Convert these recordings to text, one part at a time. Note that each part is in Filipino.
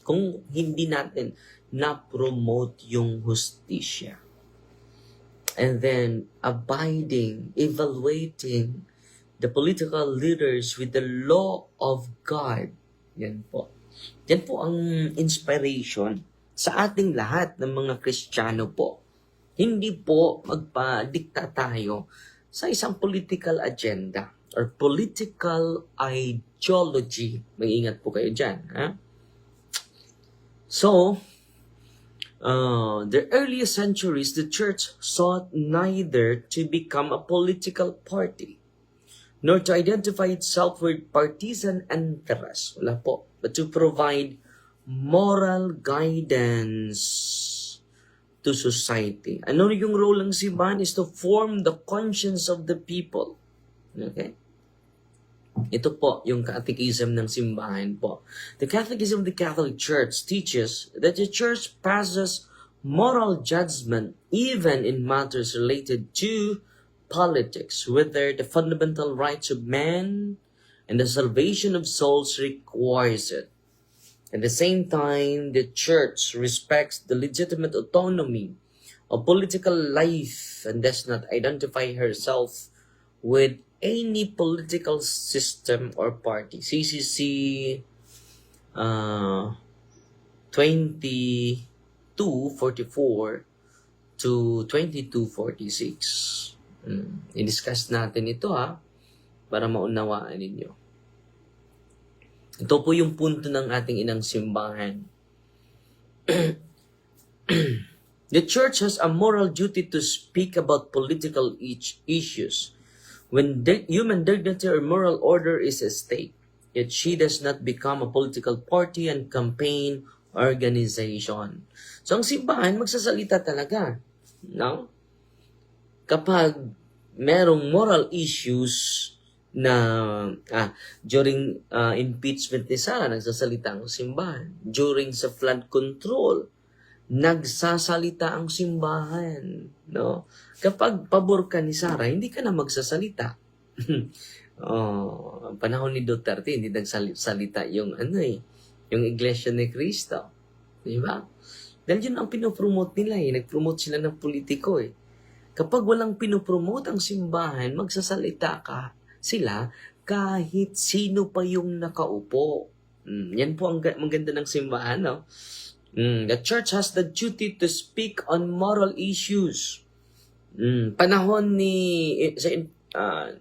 Kung hindi natin na-promote yung hustisya. And then, abiding, evaluating the political leaders with the law of God. Yan po. Yan po ang inspiration sa ating lahat ng mga Kristiyano po. Hindi po magpa-dikta tayo sa isang political agenda or political ideology. Mag-ingat po kayo dyan. Ha? So, the earliest centuries, the church sought neither to become a political party nor to identify itself with partisan interests. Wala po. But to provide moral guidance to society. Ano yung role ng simbahan is to form the conscience of the people. Okay? Ito po yung catechism ng simbahan po. The Catechism of the Catholic Church teaches that the Church passes moral judgment even in matters related to politics, whether the fundamental rights of man and the salvation of souls requires it. At the same time, the Church respects the legitimate autonomy of political life and does not identify herself with any political system or party. CCC 2244 to 2246. I-discuss natin ito para maunawaan ninyo. Ito po yung punto ng ating inang simbahan. The church has a moral duty to speak about political issues when human dignity or moral order is at stake. Yet she does not become a political party and campaign organization. So ang simbahan magsasalita talaga, no? Kapag merong moral issues na during impeachment ni Sara, nagsasalita ang simbahan. During sa flood control, nagsasalita ang simbahan, no? Kapag pabor ka ni Sara, hindi ka na magsasalita. Panahon ni Duterte, hindi nagsalita yung yung Iglesia ni Cristo. Di ba? Dahil yun ang pinopromote nila Nag-promote sila ng politiko Kapag walang pinopromote ang simbahan, magsasalita sila kahit sino pa yung nakaupo. Yan po ang maganda ng simbahan, no? The church has the duty to speak on moral issues. Panahon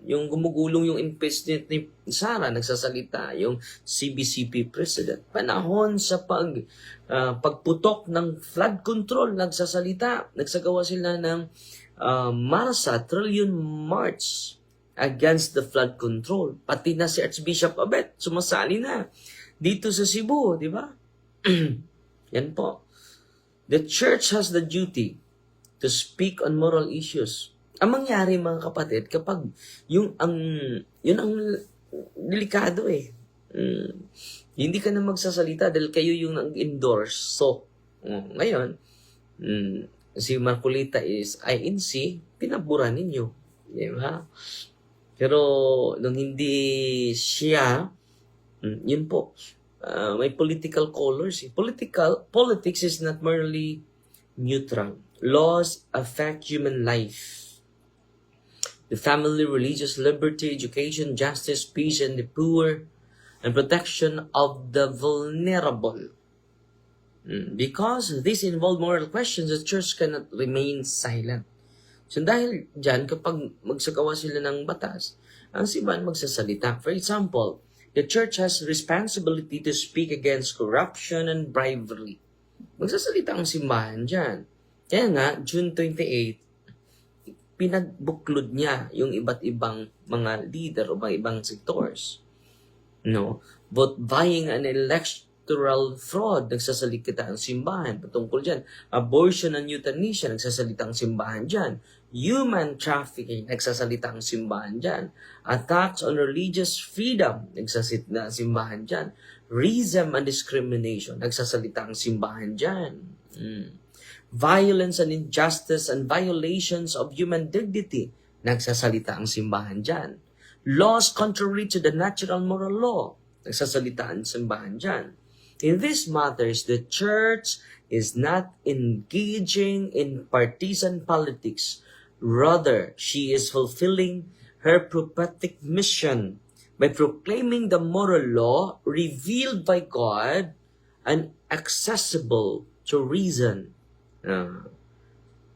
yung gumugulong yung impeachment ni Sara, nagsasalita yung CBCP president. Panahon sa pagputok ng flood control, nagsasalita. Nagsagawa sila ng Marsa Trillion March against the flood control. Pati na si Archbishop Abet, sumasali na dito sa Cebu, di ba? Yan po. The church has the duty to speak on moral issues. Ang mangyari mga kapatid, kapag yun ang delikado hindi ka na magsasalita dahil kayo yung nag-endorse. So, ngayon, si Marcolita is INC, pinabura ninyo. Di ba? Pero, nung hindi siya, yun po, may political colors. Politics is not merely neutral. Laws affect human life. The family, religious liberty, education, justice, peace, and the poor, and protection of the vulnerable. Because this involve moral questions, the church cannot remain silent. So dahil dyan, kapag magsagawa sila ng batas, ang simbahan magsasalita. For example, the church has responsibility to speak against corruption and bribery. Magsasalita ang simbahan dyan. Kaya nga, June 28, pinagbuklod niya yung iba't ibang mga leader o ibang sectors. No? Vote buying and electoral fraud, nagsasalita ang simbahan patungkol dyan. Abortion and euthanasia, nagsasalita ang simbahan dyan. Human trafficking, nagsasalita ang simbahan dyan. Attacks on religious freedom, nagsasalita ang simbahan dyan. Racism and discrimination, nagsasalita ang simbahan dyan. Violence and injustice and violations of human dignity, nagsasalita ang simbahan dyan. Laws contrary to the natural moral law, nagsasalita ang simbahan dyan. In these matters, the church is not engaging in partisan politics. Rather, she is fulfilling her prophetic mission by proclaiming the moral law revealed by God and accessible to reason.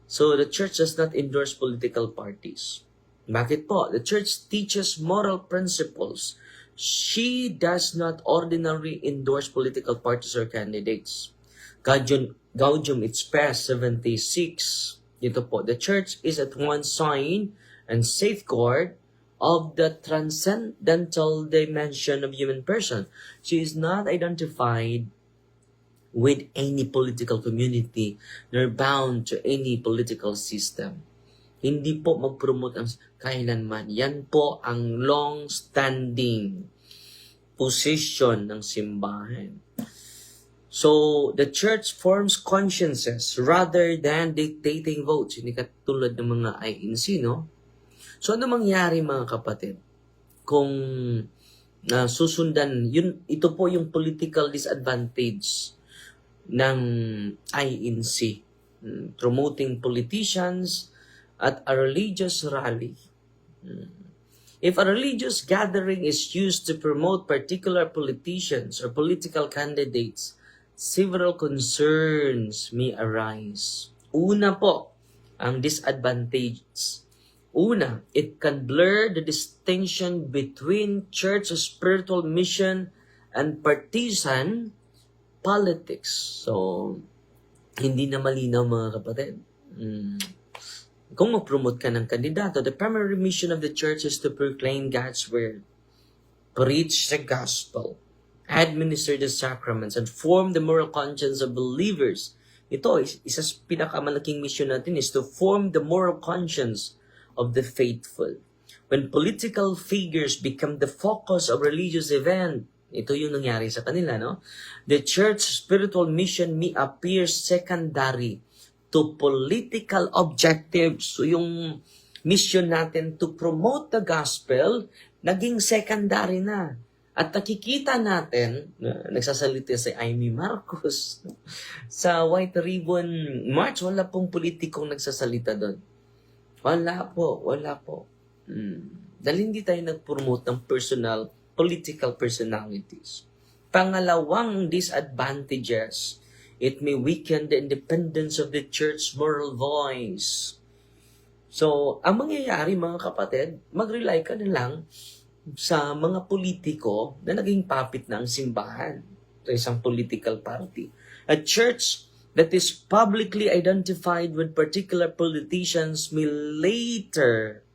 So the church does not endorse political parties. Bakit po? The church teaches moral principles. She does not ordinarily endorse political parties or candidates. Gaudium et Spes 76. Ito po, the church is at once sign and safeguard of the transcendental dimension of human person. She is not identified with any political community nor bound to any political system. Hindi po mag-promote ang kailanman. Yan po ang long-standing position ng simbahan. So, the church forms consciences rather than dictating votes. Hindi katulad ng mga INC, no? So, ano mangyari mga kapatid? Kung susundan, ito po yung political disadvantage ng INC. Promoting politicians at a religious rally. If a religious gathering is used to promote particular politicians or political candidates, several concerns may arise. Una po, ang disadvantages. Una, it can blur the distinction between church spiritual mission and partisan politics. So, hindi na malinaw mga kapatid. Kung mag-promote ka ng kandidato, the primary mission of the church is to proclaim God's word, preach the gospel, administer the sacraments, and form the moral conscience of believers. Ito, isa sa pinakamalaking mission natin is to form the moral conscience of the faithful. When political figures become the focus of religious event, ito yung nangyari sa kanila, no? The church spiritual mission may appear secondary to political objectives. So yung mission natin to promote the gospel, naging secondary na. At nakikita natin, nagsasalita si Amy Marcos, sa White Ribbon March, wala pong politikong nagsasalita doon. Wala po. Dahil hindi tayo nag-promote ng political personalities. Pangalawang disadvantages, it may weaken the independence of the church's moral voice. So, ang mangyayari mga kapatid, mag-rely ka na lang sa mga politiko na naging puppet na ang simbahan sa isang political party. A church that is publicly identified with particular politicians may later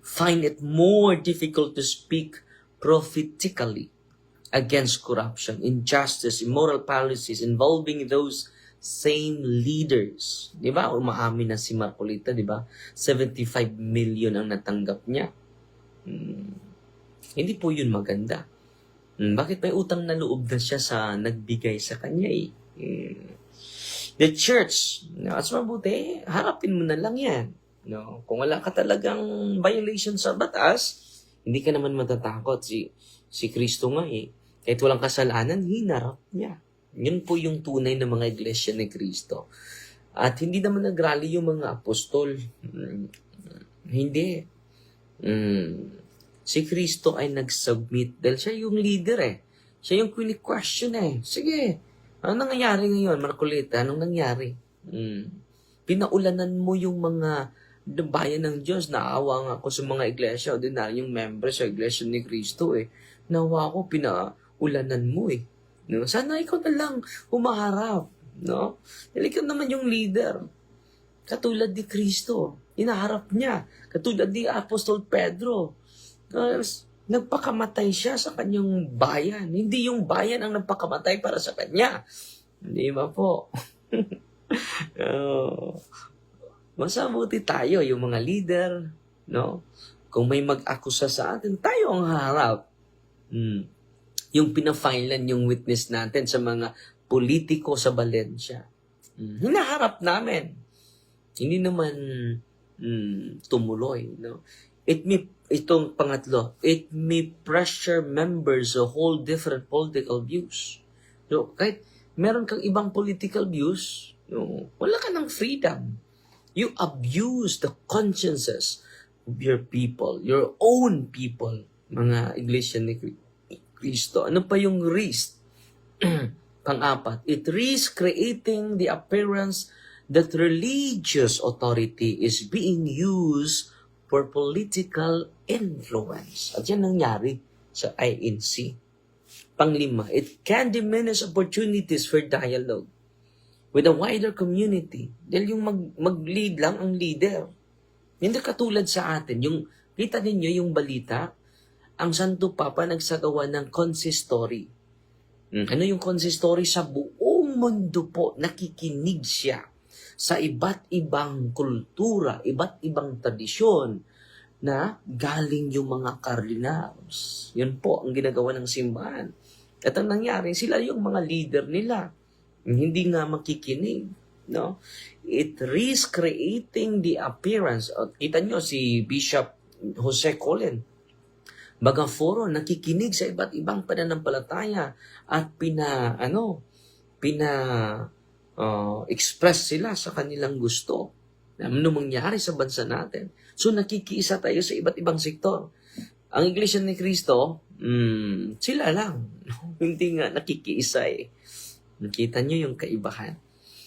find it more difficult to speak prophetically against corruption, injustice, immoral policies involving those same leaders. Di ba? Umaamin na si Marcolita, di ba? 75 million ang natanggap niya. Hindi po yun maganda. Bakit may utang na loob na siya sa nagbigay sa kanya eh? The church, as mabuti, harapin mo na lang yan. No? Kung wala ka talagang violation sa batas, hindi ka naman matatakot. Si Kristo nga eh. Kahit walang kasalanan, hinarap niya. Yun po yung tunay na mga iglesia ni Kristo. At hindi naman nagrally yung mga apostol. Hindi. Si Kristo ay nag-submit dahil siya yung leader eh. Siya yung question eh. Sige, ano nangyayari ngayon, Marcolita? Anong nangyari? Pinaulanan mo yung mga bayan ng Diyos. Naawa nga ako sa mga iglesia, ordinaryong members sa iglesia ni Kristo eh. Nawa ako, pinaulanan mo eh. No? Sana ikaw na lang humaharap. No? Dahil ikaw naman yung leader. Katulad ni Kristo. Inaharap niya. Katulad ni Apostol Pedro. Nagpakamatay siya sa kanyang bayan. Hindi yung bayan ang nagpakamatay para sa kanya. Hindi ba po? Masabuti tayo, yung mga leader, no? Kung may mag-akusa sa atin, tayo ang harap. Yung pinafilan yung witness natin sa mga politiko sa Valencia. Hinaharap namin. Hindi naman tumuloy, no? Itong pangatlo, it may pressure members who hold different political views. So, kahit meron kang ibang political views, wala ka ng freedom. You abuse the consciences of your people, your own people, mga iglesia ni Cristo. Ano pa yung risk? Pang-apat, it risks creating the appearance that religious authority is being used for political influence. At yan nangyari sa INC. Panglima, it can diminish opportunities for dialogue with a wider community. Dahil yung mag-lead lang ang leader. Hindi katulad sa atin. Yung, kita ninyo yung balita, ang Santo Papa nagsagawa ng consistory. Ano yung consistory? Sa buong mundo po, nakikinig siya sa iba't ibang kultura, iba't ibang tradisyon na galing yung mga cardinals. Yun po ang ginagawa ng simbahan. At ang nangyari, sila yung mga leader nila. Hindi nga makikinig. No? It risks creating the appearance. Kita nyo si Bishop Jose Colin Bagaforo, nakikinig sa iba't ibang pananampalataya at express sila sa kanilang gusto. Ano mangyari sa bansa natin? So nakikiisa tayo sa iba't ibang sektor. Ang Iglesia ni Cristo, sila lang. Hindi nga nakikiisa eh. Nakita nyo yung kaibahan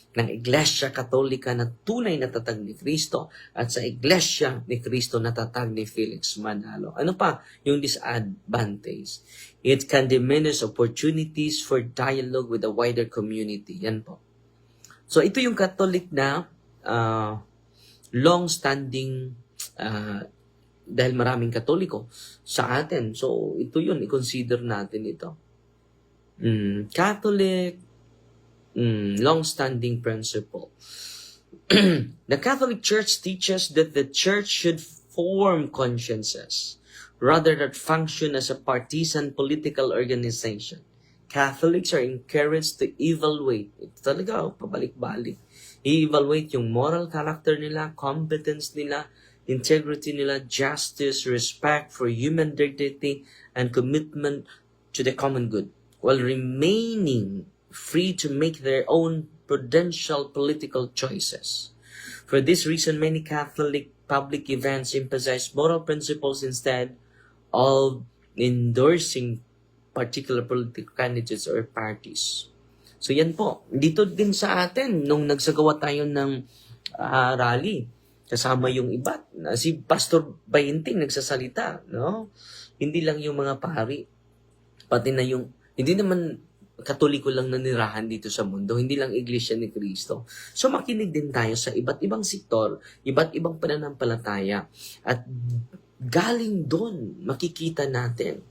ng Iglesia Katolika na tunay na tatag ni Cristo at sa Iglesia ni Cristo na tatag ni Felix Manalo. Ano pa yung disadvantage? It can diminish opportunities for dialogue with a wider community. Yan po. So ito yung Catholic na long-standing dahil maraming Katoliko sa atin. So ito yun, i-consider natin ito. Catholic long-standing principle. The Catholic Church teaches that the Church should form consciences rather than function as a partisan political organization. Catholics are encouraged to evaluate. Ito talaga, pabalik-balik. I-evaluate yung moral character nila, competence nila, integrity nila, justice, respect for human dignity, and commitment to the common good, while remaining free to make their own prudential political choices. For this reason, many Catholic public events emphasize moral principles instead of endorsing particular political candidates or parties. So yan po. Dito din sa atin, nung nagsagawa tayo ng rally, kasama yung iba. Si Pastor Bayenting nagsasalita. No? Hindi lang yung mga pari. Pati na yung, hindi naman Katoliko lang nanirahan dito sa mundo, hindi lang Iglesia ni Cristo. So makinig din tayo sa iba't ibang sektor, iba't ibang pananampalataya, at galing doon makikita natin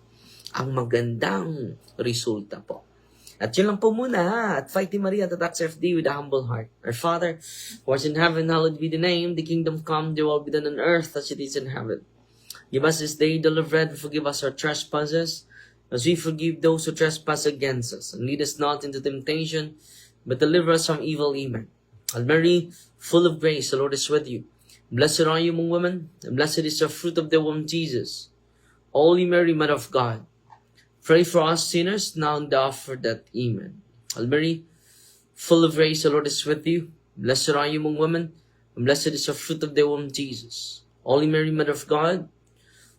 ang magandang resulta po. At yun lang po muna. At Fighting Maria, that acts FD with a humble heart. Our Father, who art in heaven, hallowed be the name. The kingdom come, the will be done on earth as it is in heaven. Give us this day daily bread, and forgive us our trespasses, as we forgive those who trespass against us. And lead us not into temptation, but deliver us from evil. Amen. Hail Mary, full of grace, the Lord is with you. Blessed are you among women, and blessed is the fruit of the womb, Jesus. Holy Mary, Mother of God, pray for us sinners, now and the hour of death. Amen. Hail Mary, full of grace, the Lord is with you. Blessed are you among women, and blessed is the fruit of the womb, Jesus. Holy Mary, Mother of God,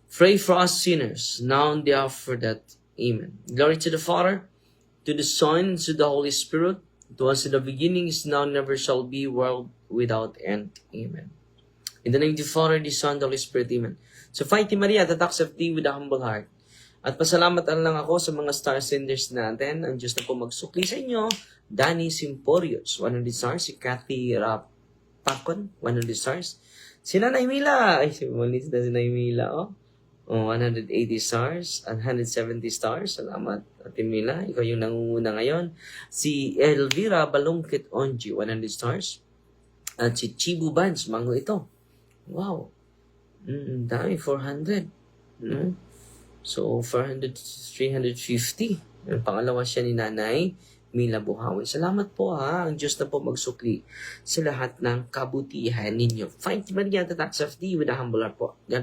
pray for us sinners, now and the hour of death. Amen. Glory to the Father, to the Son, and to the Holy Spirit, to us in the beginning, is now, never shall be, world without end. Amen. In the name of the Father, the Son, the Holy Spirit. Amen. So, Fighting Maria, that accept thee with a humble heart. At pasalamatan lang ako sa mga star senders natin. Ang Diyos na po magsukli sa inyo. Danny Simporius, 100 stars. Si Kathy Rapacon, 100 stars. Si Nanay Mila. Ay, si Nanay Mila, oh. 180 stars at 170 stars. Salamat, Ate Mila. Ikaw yung nangunguna ngayon. Si Elvira Balungkit Onji, 100 stars. At si Chibu Bans, mango ito. Wow. Dami, 400. So, 400, 350. Ang pangalawa siya ni Nanay Mila Buhawi. Salamat po ha. Ang Diyos na po magsukli sa lahat ng kabutihan ninyo. Fight Maria, the tax of thee with a humble heart po. God